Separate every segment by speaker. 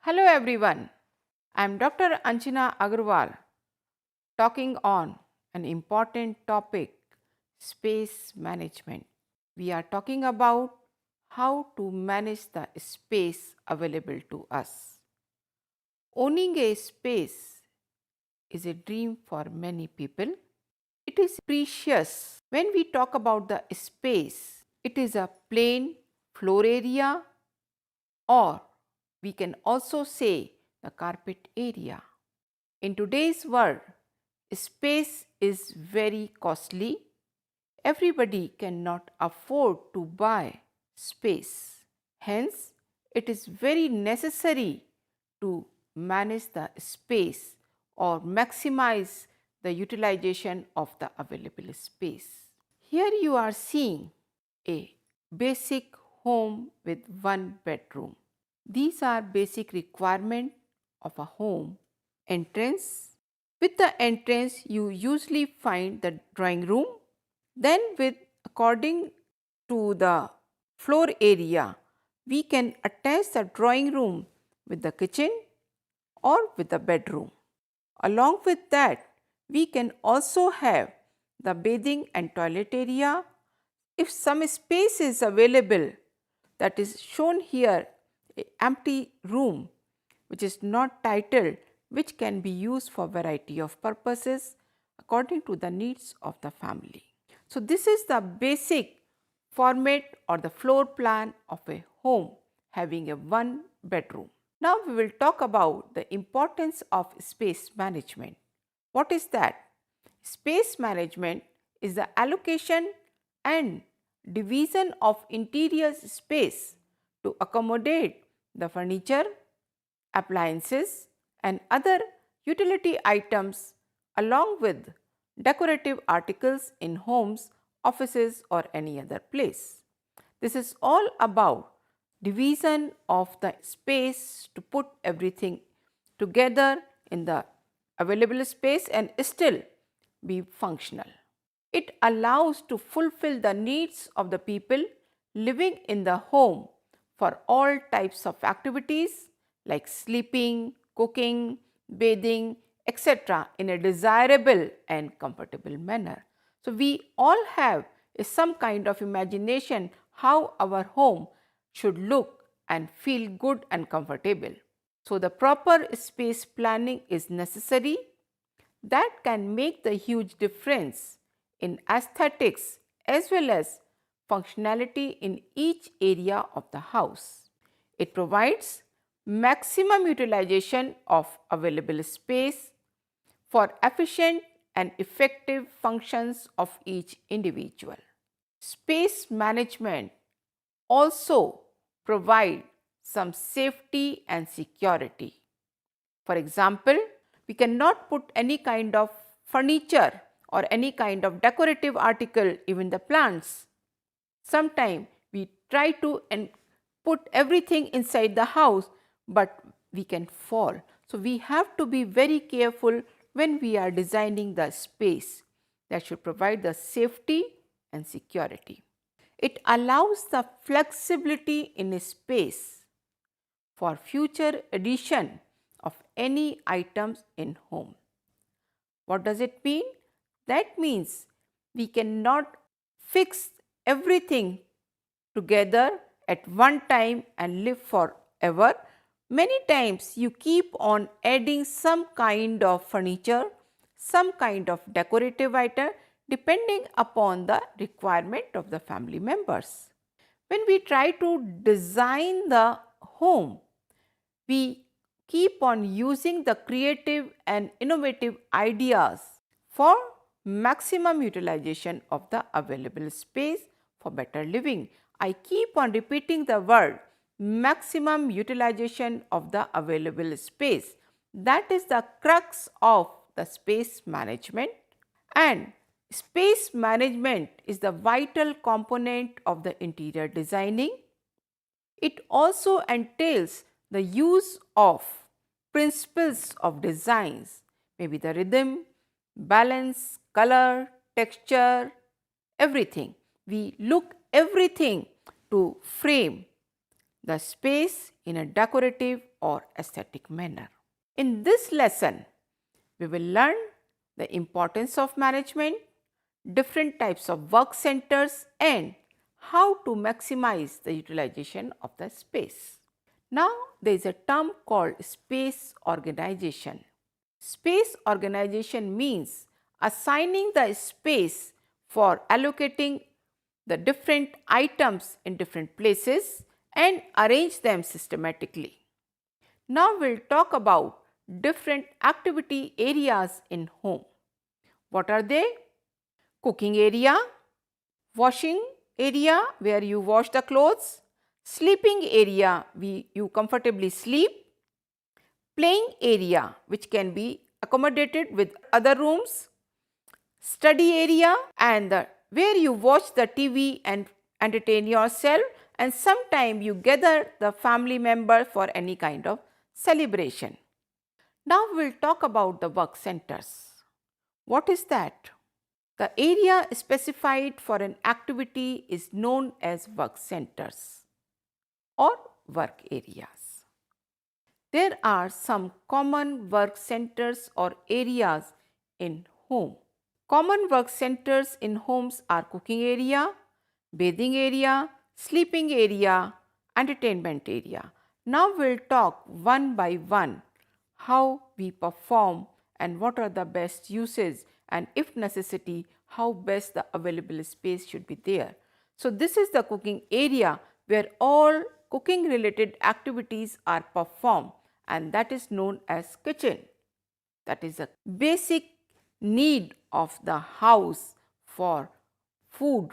Speaker 1: Hello everyone, I am Dr. Anchana Agarwal talking on an important topic, space management. We are talking about how to manage the space available to us. Owning a space is a dream for many people. It is precious. When we talk about the space, it is a plain floor area, or we can also say the carpet area. In today's world, space is very costly. Everybody cannot afford to buy space. Hence, it is very necessary to manage the space or maximize the utilization of the available space. Here you are seeing a basic home with one bedroom. These are basic requirements of a home. Entrance. With the entrance, you usually find the drawing room. Then according to the floor area, we can attach the drawing room with the kitchen or with the bedroom. Along with that, we can also have the bathing and toilet area. If some space is available, that is shown here, an empty room which is not titled, which can be used for variety of purposes according to the needs of the family. So, this is the basic format or the floor plan of a home having a one bedroom. Now, we will talk about the importance of space management. What is that? Space management is the allocation and division of interior space to accommodate the furniture, appliances and other utility items along with decorative articles in homes, offices or any other place. This is all about division of the space to put everything together in the available space and still be functional. It allows to fulfill the needs of the people living in the home for all types of activities like sleeping, cooking, bathing, etc. in a desirable and comfortable manner. So, we all have some kind of imagination how our home should look and feel good and comfortable. So, the proper space planning is necessary. That can make the huge difference in aesthetics as well as functionality in each area of the house. It provides maximum utilization of available space for efficient and effective functions of each individual. Space management also provide some safety and security. For example, we cannot put any kind of furniture or any kind of decorative article, even the plants. Sometimes we try to put everything inside the house, but we can fall. So, we have to be very careful when we are designing the space that should provide the safety and security. It allows the flexibility in a space for future addition of any items in home. What does it mean? That means we cannot fix everything together at one time and live forever. Many times you keep on adding some kind of furniture, some kind of decorative item depending upon the requirement of the family members. When we try to design the home, we keep on using the creative and innovative ideas for maximum utilization of the available space for better living. I keep on repeating the word maximum utilization of the available space. That is the crux of the space management, and space management is the vital component of the interior designing. It also entails the use of principles of designs, maybe the rhythm, balance, color, texture, everything. We look everything to frame the space in a decorative or aesthetic manner. In this lesson, we will learn the importance of management, different types of work centers, and how to maximize the utilization of the space. Now, there is a term called space organization. Space organization means assigning the space for allocating the different items in different places and arrange them systematically. Now we'll talk about different activity areas in home. What are they? Cooking area, washing area where you wash the clothes, sleeping area where you comfortably sleep, playing area which can be accommodated with other rooms, study area and where you watch the TV and entertain yourself, and sometime you gather the family members for any kind of celebration. Now we'll talk about the work centers. What is that? The area specified for an activity is known as work centers or work areas. There are some common work centers or areas in home. Common work centers in homes are cooking area, bathing area, sleeping area, entertainment area. Now we'll talk one by one how we perform and what are the best uses, and if necessity, how best the available space should be there. So this is the cooking area where all cooking related activities are performed, and that is known as kitchen. That is a basic need of the house for food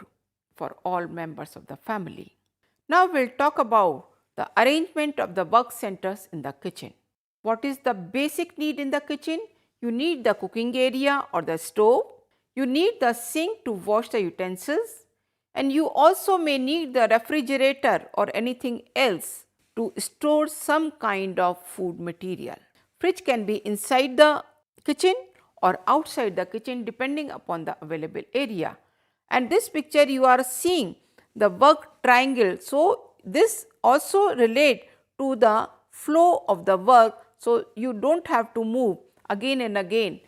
Speaker 1: for all members of the family. Now we'll talk about the arrangement of the work centers in the kitchen. What is the basic need in the kitchen? You need the cooking area or the stove. You need the sink to wash the utensils. And you also may need the refrigerator or anything else to store some kind of food material. Fridge can be inside the kitchen or outside the kitchen depending upon the available area. And this picture you are seeing the work triangle. So this also relate to the flow of the work, so you don't have to move again and again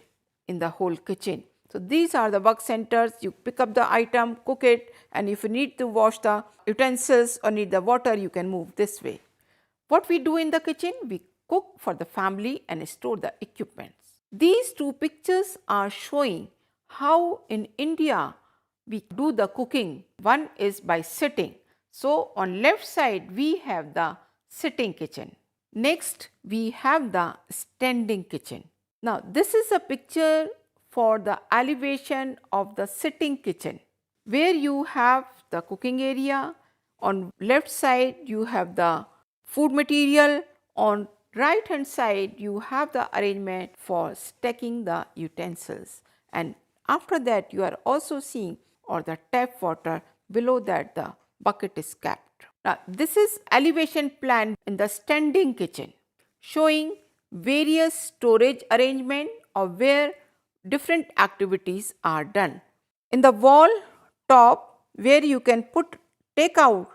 Speaker 1: in the whole kitchen. So these are the work centers. You pick up the item, cook it, and if you need to wash the utensils or need the water, you can move this way. What we do in the kitchen? We cook for the family and store the equipments. These two pictures are showing how in India we do the cooking. One is by sitting. So on left side we have the sitting kitchen. Next we have the standing kitchen. Now this is a picture for the elevation of the sitting kitchen, where you have the cooking area. On left side you have the food material. On right hand side you have the arrangement for stacking the utensils, and after that you are also seeing or the tap water, below that the bucket is kept. Now this is elevation plan in the standing kitchen, showing various storage arrangement of where different activities are done. In the wall top where you can take out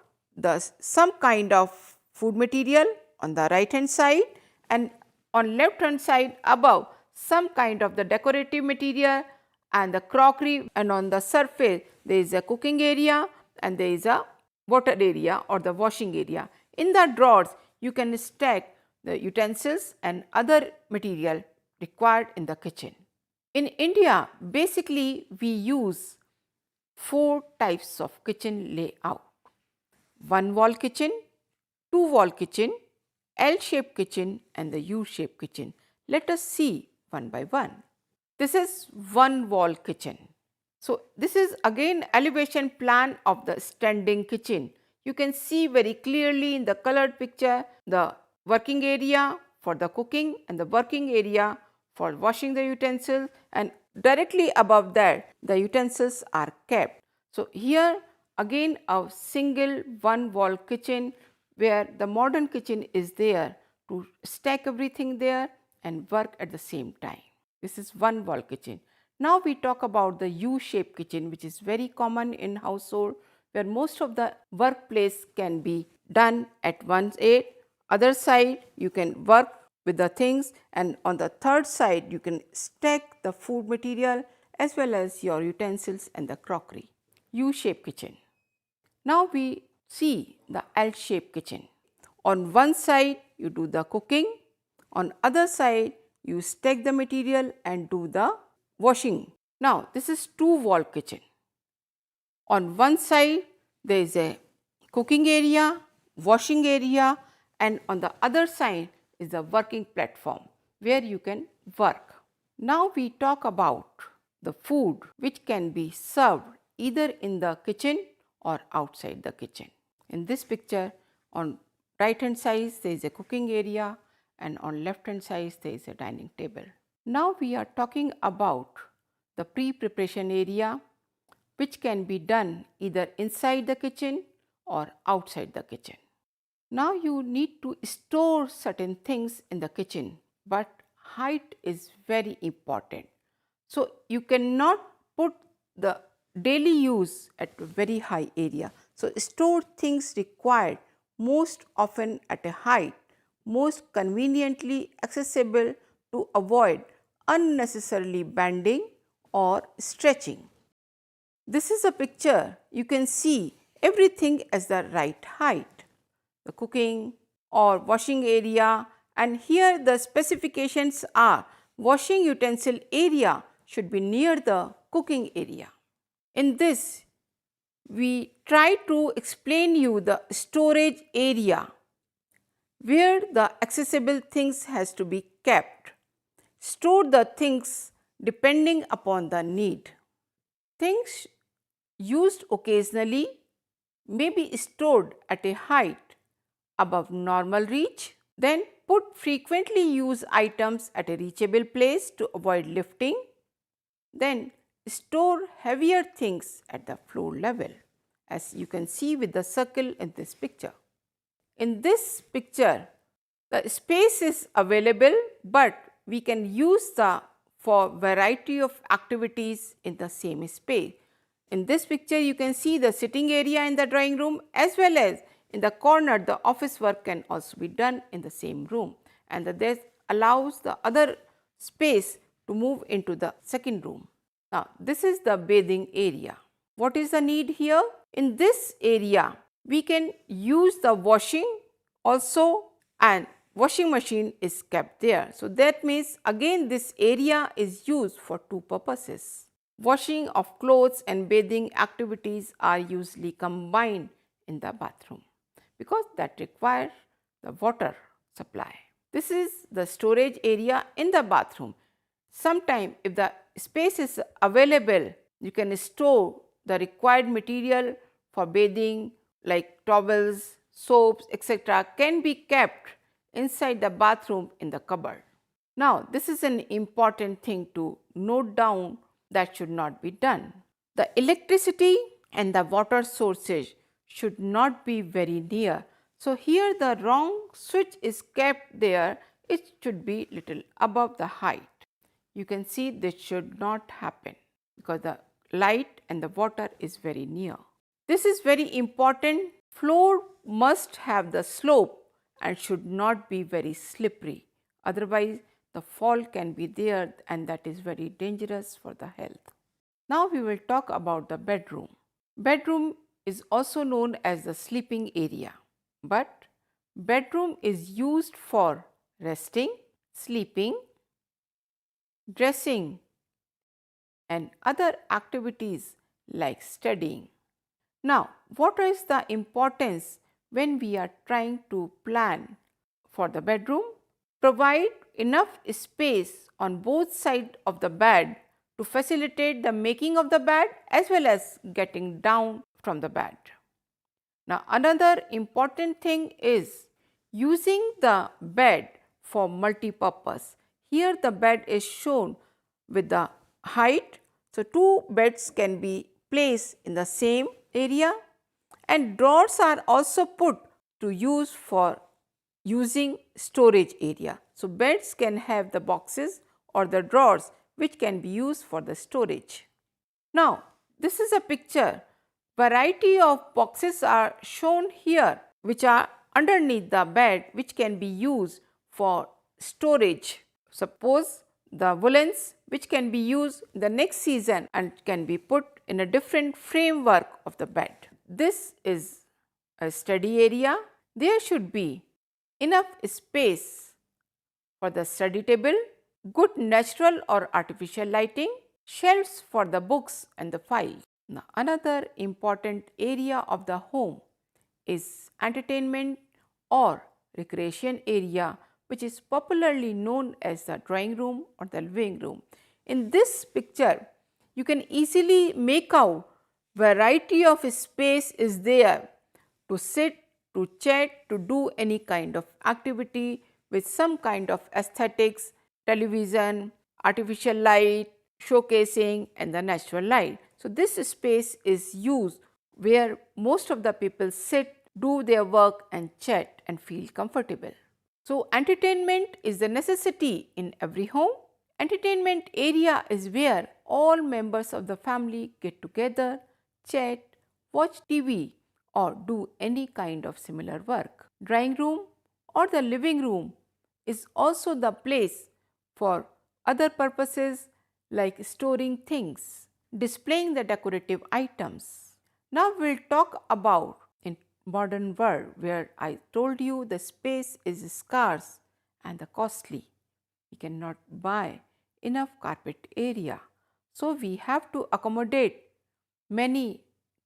Speaker 1: some kind of food material on the right hand side, and on left hand side above some kind of the decorative material and the crockery, and on the surface there is a cooking area and there is a water area or the washing area. In the drawers you can stack the utensils and other material required in the kitchen. In India, basically we use 4 types of kitchen layout: one wall kitchen, two wall kitchen, L-shaped kitchen and the U-shaped kitchen. Let us see one by one. This is one wall kitchen. So this is again elevation plan of the standing kitchen. You can see very clearly in the colored picture the working area for the cooking and the working area for washing the utensils, and directly above that the utensils are kept. So here again a single one wall kitchen where the modern kitchen is there to stack everything there and work at the same time. This is one wall kitchen. Now we talk about the U-shaped kitchen, which is very common in household, where most of the workplace can be done at one side, other side you can work with the things, and on the third side you can stack the food material as well as your utensils and the crockery. U-shaped kitchen. Now we see the L-shaped kitchen. On one side you do the cooking, on other side you stack the material and do the washing. Now this is two-wall kitchen. On one side there is a cooking area, washing area, and on the other side is the working platform where you can work. Now we talk about the food which can be served either in the kitchen or outside the kitchen. In this picture, on right hand side there is a cooking area and on left hand side there is a dining table. Now we are talking about the pre-preparation area which can be done either inside the kitchen or outside the kitchen. Now you need to store certain things in the kitchen, but height is very important. So you cannot put the daily use at a very high area. So store things required most often at a height most conveniently accessible to avoid unnecessarily bending or stretching. This is a picture. You can see everything as the right height, the cooking or washing area, and here the specifications are washing utensil area should be near the cooking area. In this, we try to explain you the storage area where the accessible things has to be kept. Store the things depending upon the need. Things used occasionally may be stored at a height above normal reach. Then put frequently used items at a reachable place to avoid lifting. Then store heavier things at the floor level, as you can see with the circle in this picture. In this picture, the space is available, but we can use the for variety of activities in the same space. In this picture, you can see the sitting area in the drawing room as well as in the corner the office work can also be done in the same room, and this allows the other space to move into the second room. Now, this is the bathing area. What is the need here? In this area, we can use the washing also, and washing machine is kept there. So, that means again this area is used for two purposes. Washing of clothes and bathing activities are usually combined in the bathroom because that requires the water supply. This is the storage area in the bathroom. Sometimes if the space is available, you can store the required material for bathing like towels, soaps, etc. can be kept inside the bathroom in the cupboard. Now, this is an important thing to note down that should not be done. The electricity and the water sources should not be very near. So, here the wrong switch is kept there, it should be little above the height. You can see this should not happen because the light and the water is very near. This is very important. Floor must have the slope and should not be very slippery. Otherwise, the fall can be there and that is very dangerous for the health. Now we will talk about the bedroom. Bedroom is also known as the sleeping area, but bedroom is used for resting, sleeping, dressing and other activities like studying. Now, what is the importance when we are trying to plan for the bedroom? Provide enough space on both sides of the bed to facilitate the making of the bed as well as getting down from the bed. Now, another important thing is using the bed for multi-purpose. Here the bed is shown with the height. So, two beds can be placed in the same area and drawers are also put to use for using storage area. So, beds can have the boxes or the drawers which can be used for the storage. Now, this is a picture. Variety of boxes are shown here which are underneath the bed, which can be used for storage. Suppose the woolens which can be used the next season and can be put in a different framework of the bed. This is a study area. There should be enough space for the study table, good natural or artificial lighting, shelves for the books and the files. Now, another important area of the home is entertainment or recreation area, which is popularly known as the drawing room or the living room. In this picture, you can easily make out variety of space is there to sit, to chat, to do any kind of activity with some kind of aesthetics, television, artificial light, showcasing and the natural light. So, this space is used where most of the people sit, do their work and chat and feel comfortable. So, entertainment is the necessity in every home. Entertainment area is where all members of the family get together, chat, watch TV or do any kind of similar work. Drawing room or the living room is also the place for other purposes like storing things, displaying the decorative items. Now we will talk about in modern world where I told you the space is scarce and the costly. We cannot buy enough carpet area. So we have to accommodate many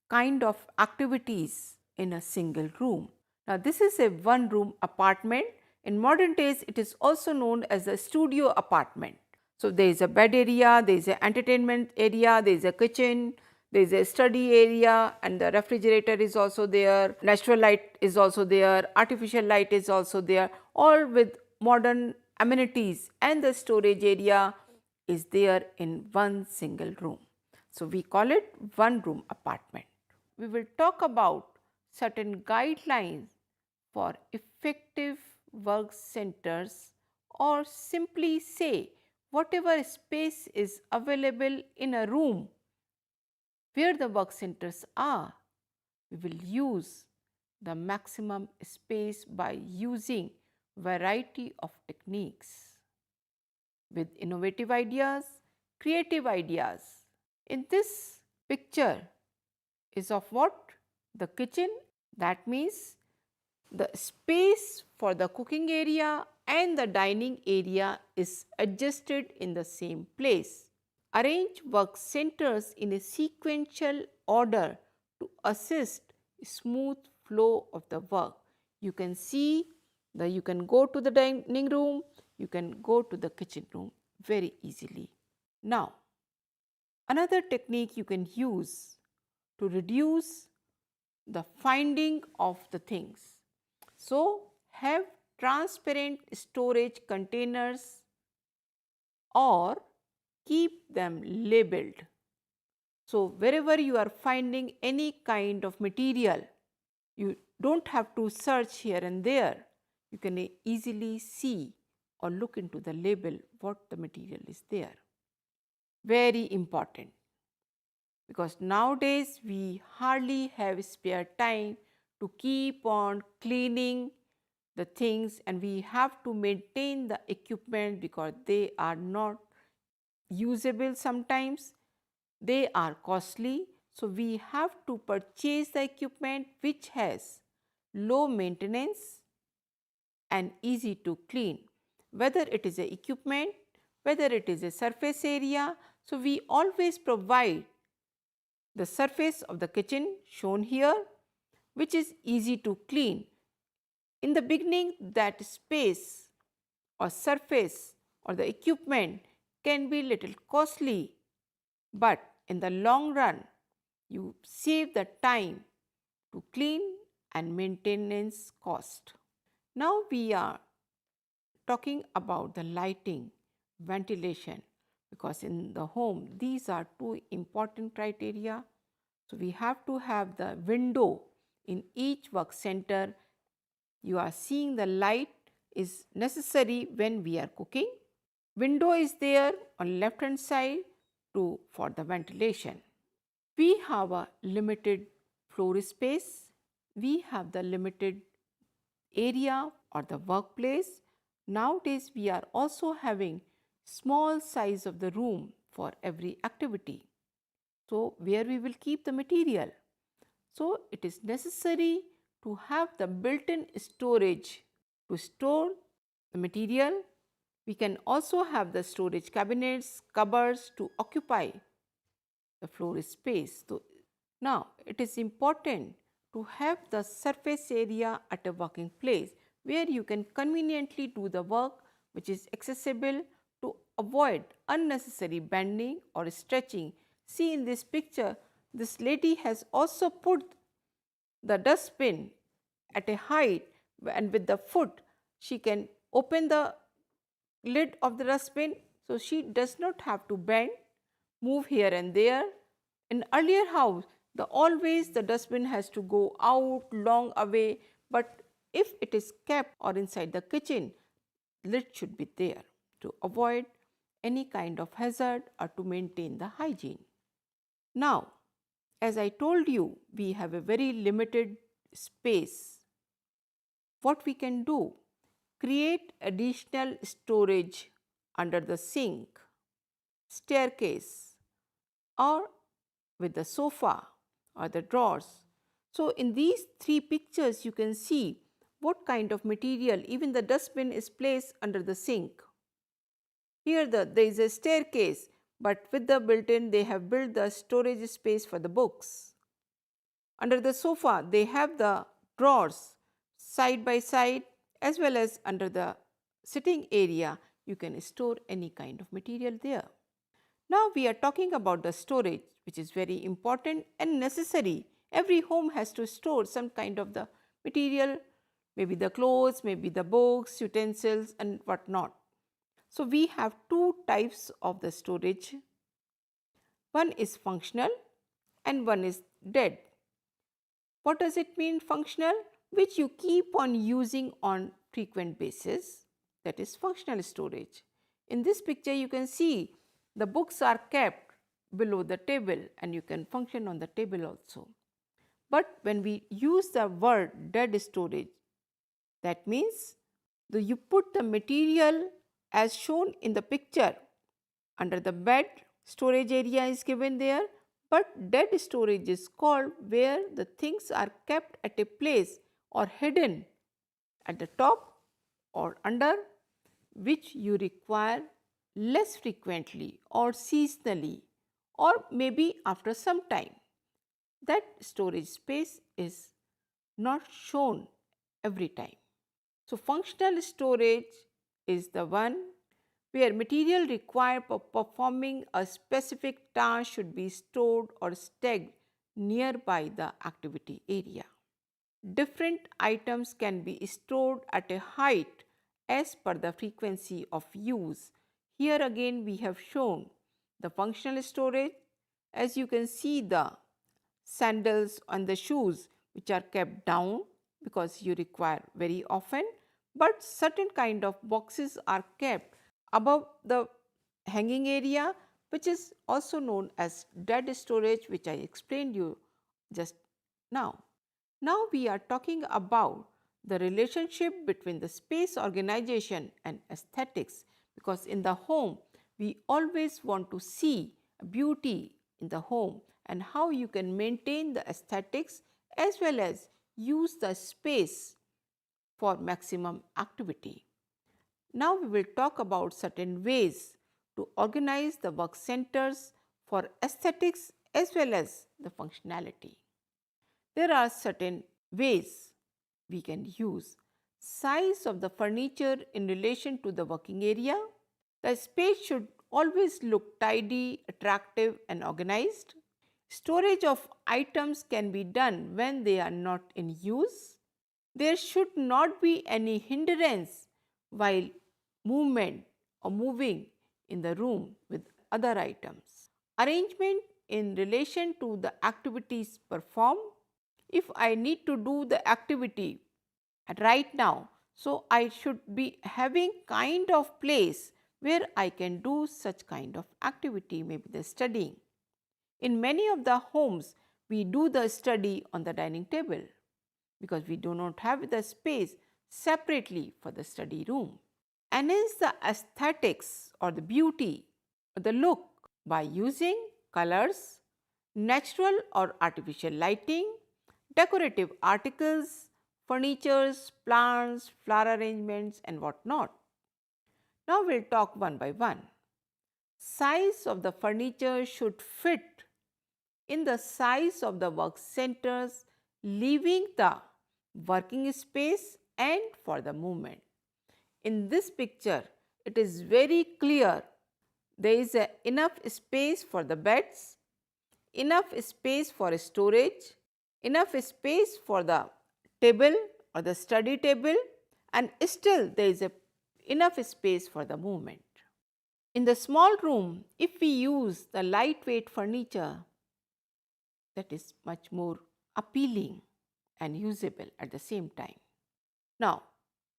Speaker 1: kind of activities in a single room. Now this is a one room apartment. In modern days it is also known as a studio apartment. So there is a bed area, there is an entertainment area, there is a kitchen, there is a study area and the refrigerator is also there, natural light is also there, artificial light is also there, all with modern amenities, and the storage area is there in one single room. So we call it one room apartment. We will talk about certain guidelines for effective work centers, or simply say whatever space is available in a room where the work centers are, we will use the maximum space by using variety of techniques with innovative ideas, creative ideas. In this picture is of what? The kitchen. That means the space for the cooking area and the dining area is adjusted in the same place. Arrange work centers in a sequential order to assist smooth flow of the work. You can see that you can go to the dining room, you can go to the kitchen room very easily. Now, another technique you can use to reduce the finding of the things. So, have transparent storage containers or keep them labeled. So, wherever you are finding any kind of material, you don't have to search here and there. You can easily see or look into the label what the material is there. Very important, because nowadays we hardly have spare time to keep on cleaning the things, and we have to maintain the equipment because they are not usable sometimes, they are costly. So, we have to purchase the equipment which has low maintenance and easy to clean, whether it is a equipment, whether it is a surface area. So, we always provide the surface of the kitchen shown here, which is easy to clean. In the beginning, that space or surface or the equipment can be little costly, but in the long run you save the time to clean and maintenance cost. Now we are talking about the lighting, ventilation, because in the home these are two important criteria. So we have to have the window in each work center. You are seeing the light is necessary when we are cooking. Window is there on left hand side for the ventilation. We have a limited floor space. we have the limited area or the workplace. Nowadays we are also having small size of the room for every activity. So where we will keep the material? So it is necessary to have the built-in storage to store the material. We can also have the storage cabinets, cupboards to occupy the floor space. So now it is important to have the surface area at a working place where you can conveniently do the work which is accessible to avoid unnecessary bending or stretching. See in this picture, this lady has also put the dustbin at a height, and with the foot she can open the lid of the dustbin, so she does not have to bend, move here and there. In earlier house, always the dustbin has to go out long away, but if it is kept or inside the kitchen, lid should be there to avoid any kind of hazard or to maintain the hygiene. Now, as I told you, we have a very limited space. What we can do? Create additional storage under the sink, staircase, or with the sofa or the drawers. So in these three pictures you can see what kind of material, even the dustbin is placed under the sink. Here there is a staircase, but with the built-in they have built the storage space for the books. Under the sofa they have the drawers side by side, as well as under the sitting area you can store any kind of material there. Now we are talking about the storage, which is very important and necessary. Every home has to store some kind of the material, maybe the clothes, maybe the books, utensils and whatnot. So we have two types of the storage. One is functional and one is dead. What does it mean functional? Which you keep on using on frequent basis, that is functional storage. In this picture you can see the books are kept below the table and you can function on the table also. But when we use the word dead storage, that means you put the material as shown in the picture under the bed. Storage area is given there, but dead storage is called where the things are kept at a place or hidden at the top or under, which you require less frequently or seasonally or maybe after some time. That storage space is not shown every time. So functional storage is the one where material required for performing a specific task should be stored or stacked nearby the activity area. Different items can be stored at a height as per the frequency of use. Here again we have shown the functional storage. As you can see, the sandals and the shoes which are kept down because you require very often, but certain kind of boxes are kept above the hanging area, which is also known as dead storage, which I explained you just now. Now we are talking about the relationship between the space organization and aesthetics, because in the home we always want to see beauty in the home and how you can maintain the aesthetics as well as use the space for maximum activity. Now we will talk about certain ways to organize the work centers for aesthetics as well as the functionality. There are certain ways we can use. Size of the furniture in relation to the working area. The space should always look tidy, attractive and organized. Storage of items can be done when they are not in use. There should not be any hindrance while movement or moving in the room with other items. Arrangement in relation to the activities performed. If I need to do the activity right now, so I should be having kind of place where I can do such kind of activity, maybe the studying. In many of the homes, we do the study on the dining table. because we do not have the space separately for the study room. Enhance the aesthetics or the beauty or the look by using colors, natural or artificial lighting, decorative articles, furnitures, plants, flower arrangements and whatnot. Now we'll talk one by one. Size of the furniture should fit in the size of the work centers, leaving the working space and for the movement. In this picture, it is very clear there is enough space for the beds, enough space for storage, enough space for the table or the study table, and still there is enough space for the movement. In the small room, if we use the lightweight furniture, that is much more appealing and usable at the same time. Now,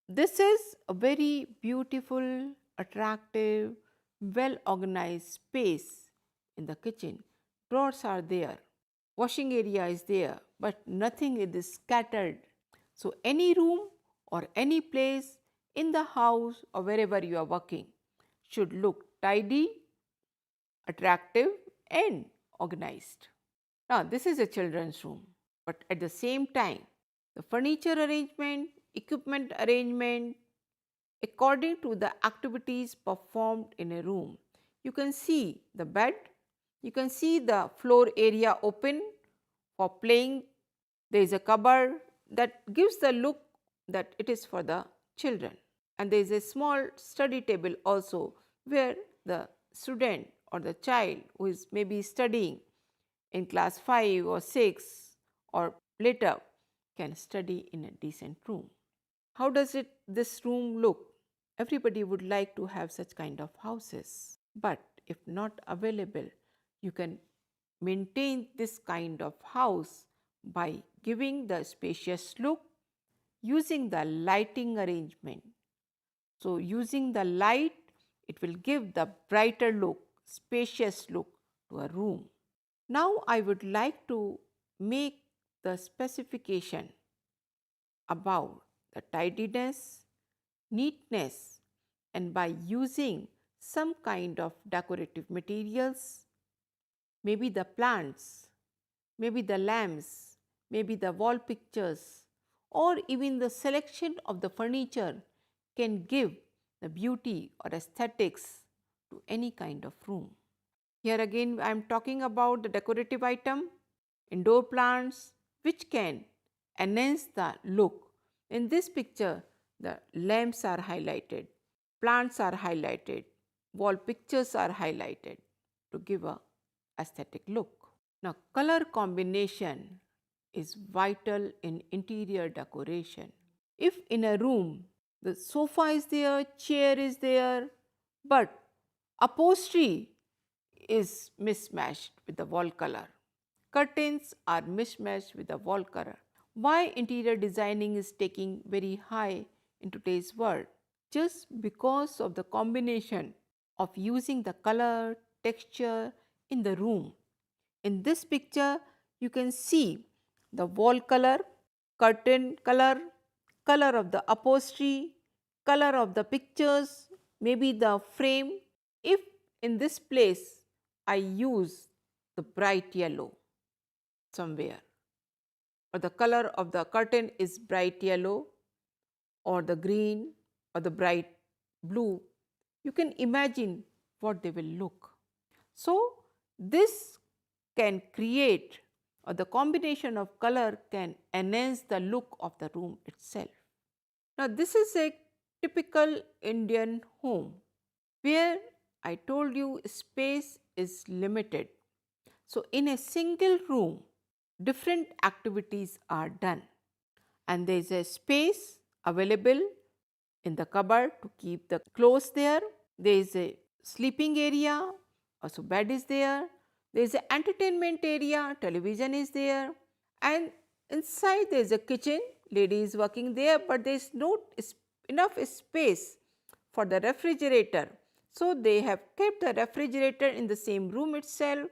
Speaker 1: this is a very beautiful, attractive, well organized space in the kitchen. Drawers are there, washing area is there, but nothing is scattered. So, any room or any place in the house or wherever you are working should look tidy, attractive, and organized. Now, this is a children's room, but at the same time, the furniture arrangement, equipment arrangement, according to the activities performed in a room. You can see the bed, you can see the floor area open for playing. There is a cupboard that gives the look that it is for the children. And there is a small study table also where the student or the child who is maybe studying in class 5 or 6 or later can study in a decent room. How does this room look? Everybody would like to have such kind of houses, but if not available, you can maintain this kind of house by giving the spacious look, using the lighting arrangement. So, using the light, it will give the brighter look, spacious look to a room. Now, I would like to make the specification about the tidiness, neatness, and by using some kind of decorative materials, maybe the plants, maybe the lamps, maybe the wall pictures, or even the selection of the furniture can give the beauty or aesthetics to any kind of room. Here again I am talking about the decorative item, indoor plants which can enhance the look. In this picture, the lamps are highlighted, plants are highlighted, wall pictures are highlighted to give a aesthetic look. Now, color combination is vital in interior decoration. If in a room the sofa is there, chair is there, but upholstery is mismatched with the wall color, curtains are mismatched with the wall color. Why interior designing is taking very high in today's world? Just because of the combination of using the color, texture in the room. In this picture, you can see the wall color, curtain color, color of the upholstery, color of the pictures, maybe the frame. If in this place I use the bright yellow somewhere, or the color of the curtain is bright yellow or the green or the bright blue, you can imagine what they will look. So, this can create, or the combination of color can enhance the look of the room itself. Now, this is a typical Indian home where I told you space is limited. So, in a single room, different activities are done and there is a space available in the cupboard to keep the clothes there. There is a sleeping area, also bed is there. There is an entertainment area, television is there, and inside there is a kitchen, lady is working there, but there is not enough space for the refrigerator. So, they have kept the refrigerator in the same room itself.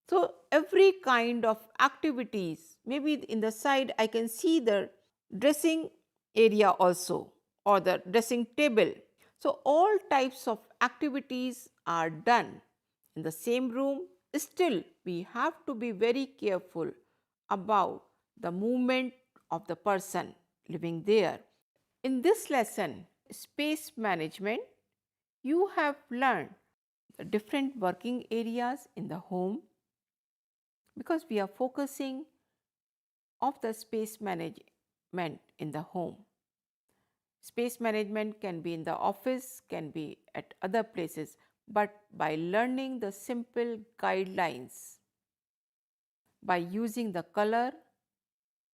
Speaker 1: So every kind of activities, maybe in the side I can see the dressing area also or the dressing table. So all types of activities are done in the same room. Still, we have to be very careful about the movement of the person living there. In this lesson, space management, you have learned the different working areas in the home, because we are focusing of the space management in the home. Space management can be in the office, can be at other places, but by learning the simple guidelines, by using the color,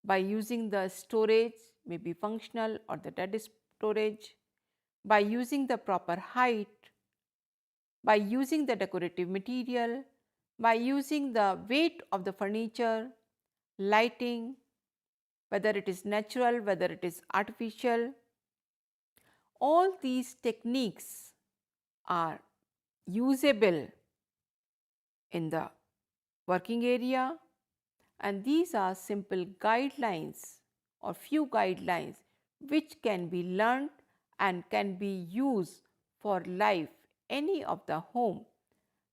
Speaker 1: by using the storage, maybe functional or the data storage, by using the proper height, by using the decorative material, by using the weight of the furniture, lighting, whether it is natural, whether it is artificial. All these techniques are usable in the working area, and these are simple guidelines or few guidelines which can be learned and can be used for life, any of the home,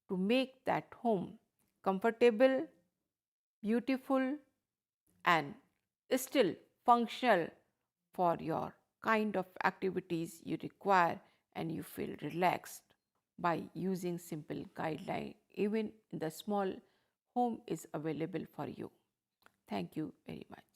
Speaker 1: to make that home comfortable, beautiful, and still functional for your kind of activities you require, and you feel relaxed by using simple guideline. Even in the small home is available for you. Thank you very much.